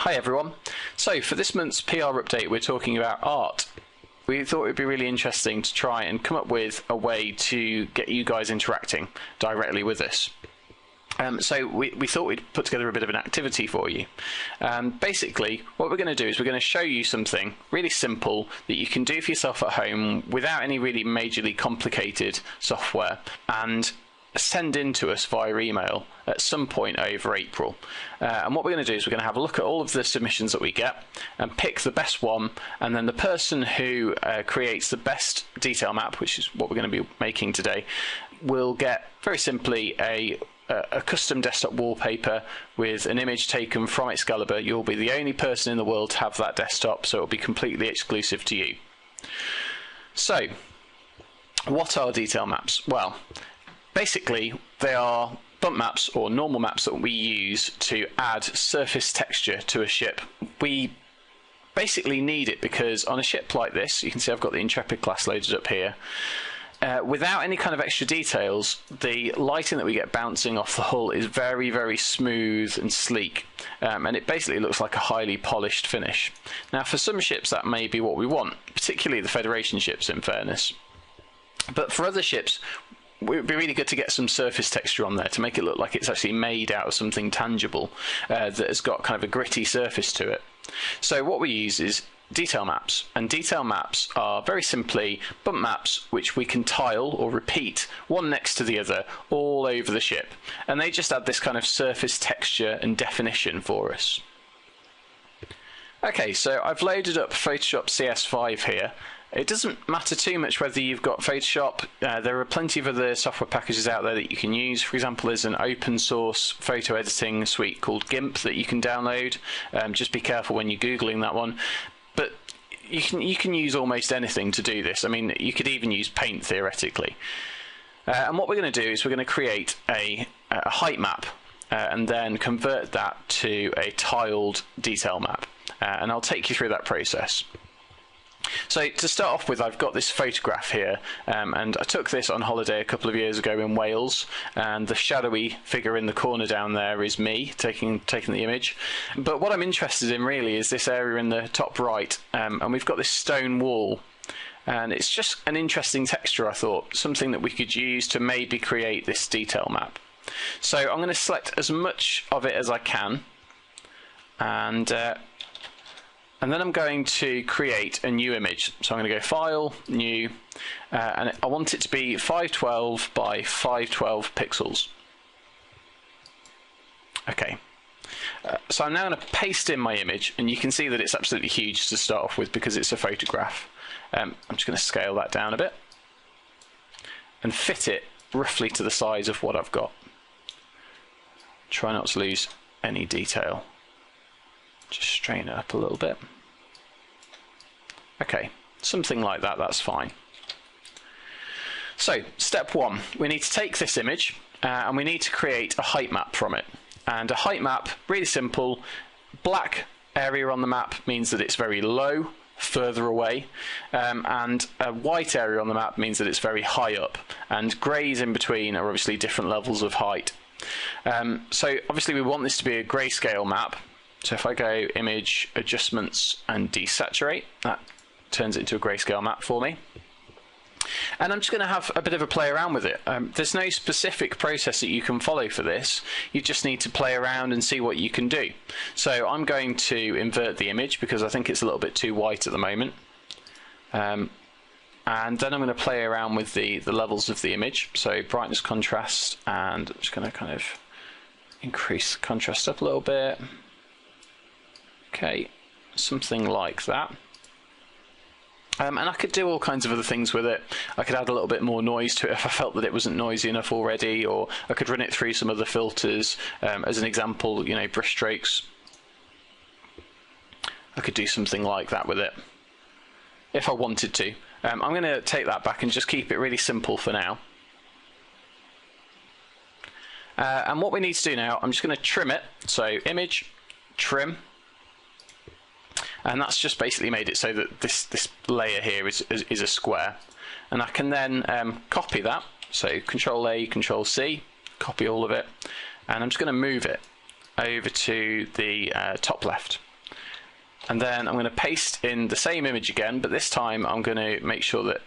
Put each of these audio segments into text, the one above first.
Hi everyone. So for this month's PR update we're talking about art. We thought it would be really interesting to try and come up with a way to get you guys interacting directly with us. So we thought we'd put together a bit of an activity for you. Basically, what we're going to do is we're going to show you something really simple that you can do for yourself at home without any really majorly complicated software, and send in to us via email at some point over April. And what we're going to do is we're going to have a look at all of the submissions that we get and pick the best one, and then the person who creates the best detail map, which is what we're going to be making today, will get very simply a custom desktop wallpaper with an image taken from Excalibur. You'll be the only person in the world to have that desktop, so it'll be completely exclusive to you. So, what are detail maps? Well, basically, they are bump maps or normal maps that we use to add surface texture to a ship. We basically need it because on a ship like this, you can see I've got the Intrepid class loaded up here. Without any kind of extra details, the lighting that we get bouncing off the hull is very, very smooth and sleek, and it basically looks like a highly polished finish. Now, for some ships that may be what we want, particularly the Federation ships in fairness. But for other ships, it would be really good to get some surface texture on there to make it look like it's actually made out of something tangible that has got kind of a gritty surface to it. So what we use is detail maps, and detail maps are very simply bump maps which we can tile or repeat one next to the other all over the ship, and they just add this kind of surface texture and definition for us. Okay, so I've loaded up Photoshop CS5 here. It doesn't matter too much whether you've got Photoshop. There are plenty of other software packages out there that you can use. For example, there's an open source photo editing suite called GIMP that you can download. Just be careful when you're Googling that one. But you can use almost anything to do this. I mean, you could even use Paint theoretically. And what we're going to do is we're going to create a height map and then convert that to a tiled detail map. And I'll take you through that process. So to start off with, I've got this photograph here, and I took this on holiday a couple of years ago in Wales, and the shadowy figure in the corner down there is me taking the image. But what I'm interested in really is this area in the top right, and we've got this stone wall, and it's just an interesting texture, I thought, something that we could use to maybe create this detail map. So I'm going to select as much of it as I can, and then I'm going to create a new image. So I'm going to go File, New, and I want it to be 512 by 512 pixels. Okay. So I'm now going to paste in my image, and you can see that it's absolutely huge to start off with because it's a photograph. I'm just going to scale that down a bit and fit it roughly to the size of what I've got. Try not to lose any detail. Just straighten it up a little bit. Okay, something like that, that's fine. So, step one, we need to take this image and we need to create a height map from it. And a height map, really simple. Black area on the map means that it's very low, further away, and a white area on the map means that it's very high up, and greys in between are obviously different levels of height. So obviously we want this to be a grayscale map. So if I go Image, Adjustments and Desaturate, that turns it into a grayscale map for me. And I'm just going to have a bit of a play around with it. There's no specific process that you can follow for this. You just need to play around and see what you can do. So I'm going to invert the image because I think it's a little bit too white at the moment. And then I'm going to play around with the levels of the image. So brightness, contrast, and I'm just going to kind of increase the contrast up a little bit. Okay, something like that. And I could do all kinds of other things with it. I could add a little bit more noise to it if I felt that it wasn't noisy enough already, or I could run it through some other filters. As an example, you know, brush strokes. I could do something like that with it if I wanted to. I'm going to take that back and just keep it really simple for now. And what we need to do now, I'm just going to trim it. So Image, Trim. And that's just basically made it so that this layer here is a square. And I can then copy that. So Control A, Control C, copy all of it. And I'm just going to move it over to the top left. And then I'm going to paste in the same image again, but this time I'm going to make sure that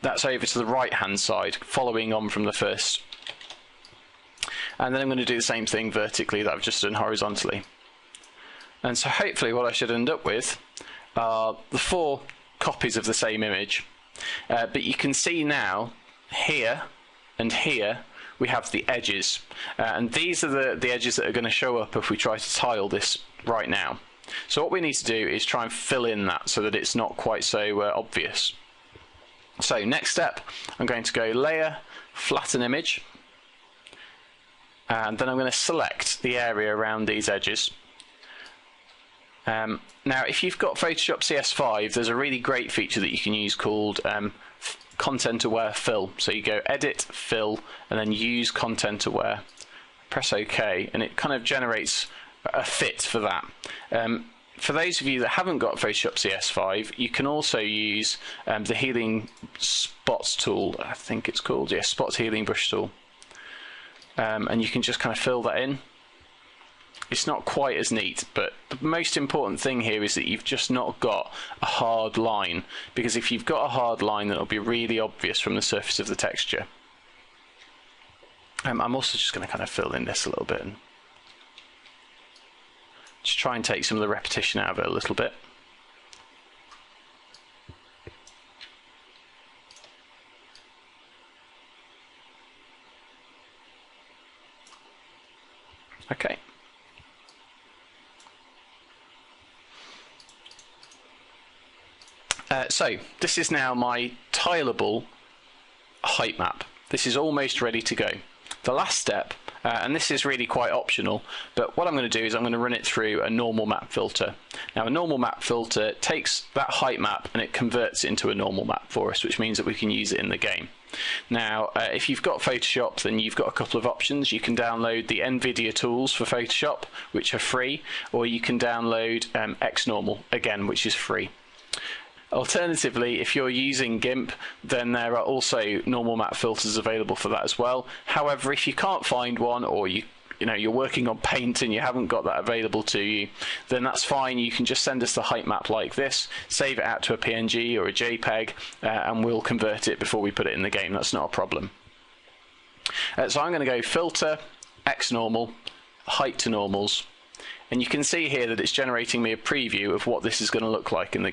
that's over to the right hand side, following on from the first. And then I'm going to do the same thing vertically that I've just done horizontally. And so hopefully what I should end up with are the 4 copies of the same image. But you can see now, here and here, we have the edges. And these are the edges that are going to show up if we try to tile this right now. So what we need to do is try and fill in that so that it's not quite so obvious. So next step, I'm going to go Layer, Flatten Image. And then I'm going to select the area around these edges. Now if you've got Photoshop CS5, there's a really great feature that you can use called Content Aware Fill. So you go Edit, Fill, and then use Content Aware. Press OK, and it kind of generates a fit for that. For those of you that haven't got Photoshop CS5, you can also use the Healing Spots tool, I think it's called, yeah, Spots Healing Brush tool. And you can just kind of fill that in. It's not quite as neat, but the most important thing here is that you've just not got a hard line, because if you've got a hard line, that'll be really obvious from the surface of the texture. I'm also just going to kind of fill in this a little bit and just try and take some of the repetition out of it a little bit. Okay. So this is now my tileable height map. This is almost ready to go. The last step, and this is really quite optional, but what I'm going to do is I'm going to run it through a normal map filter. Now a normal map filter takes that height map and it converts it into a normal map for us, which means that we can use it in the game. Now if you've got Photoshop, then you've got a couple of options. You can download the NVIDIA tools for Photoshop, which are free, or you can download XNormal, again, which is free. Alternatively, if you're using GIMP, then there are also normal map filters available for that as well. However, if you can't find one, or you're working on Paint and you haven't got that available to you, then that's fine. You can just send us the height map like this, save it out to a PNG or a JPEG, and we'll convert it before we put it in the game. That's not a problem. So I'm going to go Filter, XNormal, Height to Normals. And you can see here that it's generating me a preview of what this is going to look like in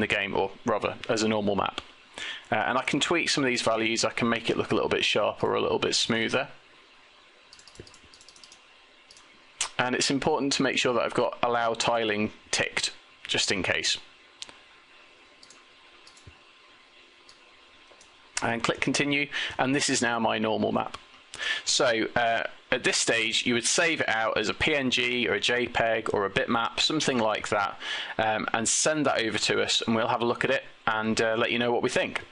the game, or rather as a normal map. And I can tweak some of these values. I can make it look a little bit sharper or a little bit smoother. And it's important to make sure that I've got Allow Tiling ticked, just in case. And click Continue, and this is now my normal map. So at this stage you would save it out as a PNG or a JPEG or a bitmap, something like that, and send that over to us, and we'll have a look at it and let you know what we think.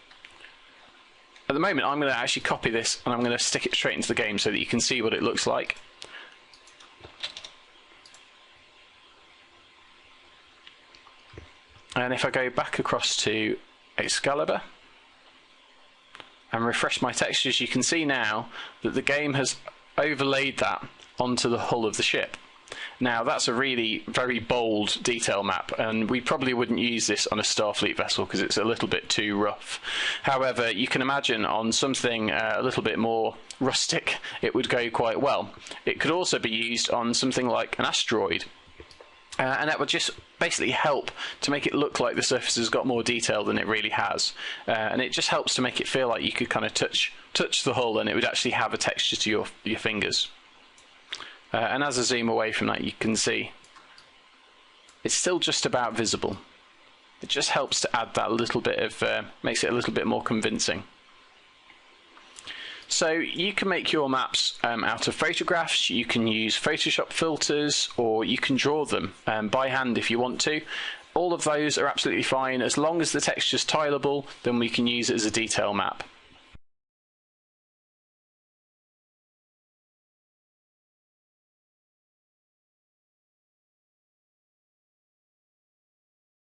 At the moment I'm going to actually copy this and I'm going to stick it straight into the game so that you can see what it looks like. And if I go back across to Excalibur and refresh my textures, you can see now that the game has overlaid that onto the hull of the ship. Now that's a really very bold detail map, and we probably wouldn't use this on a Starfleet vessel because it's a little bit too rough. However, you can imagine on something a little bit more rustic it would go quite well. It could also be used on something like an asteroid. And that would just basically help to make it look like the surface has got more detail than it really has. And it just helps to make it feel like you could kind of touch the hull and it would actually have a texture to your fingers. And as I zoom away from that, you can see it's still just about visible. It just helps to add that little bit of, makes it a little bit more convincing. So you can make your maps out of photographs, you can use Photoshop filters, or you can draw them by hand if you want to. All of those are absolutely fine. As long as the texture's tileable, then we can use it as a detail map.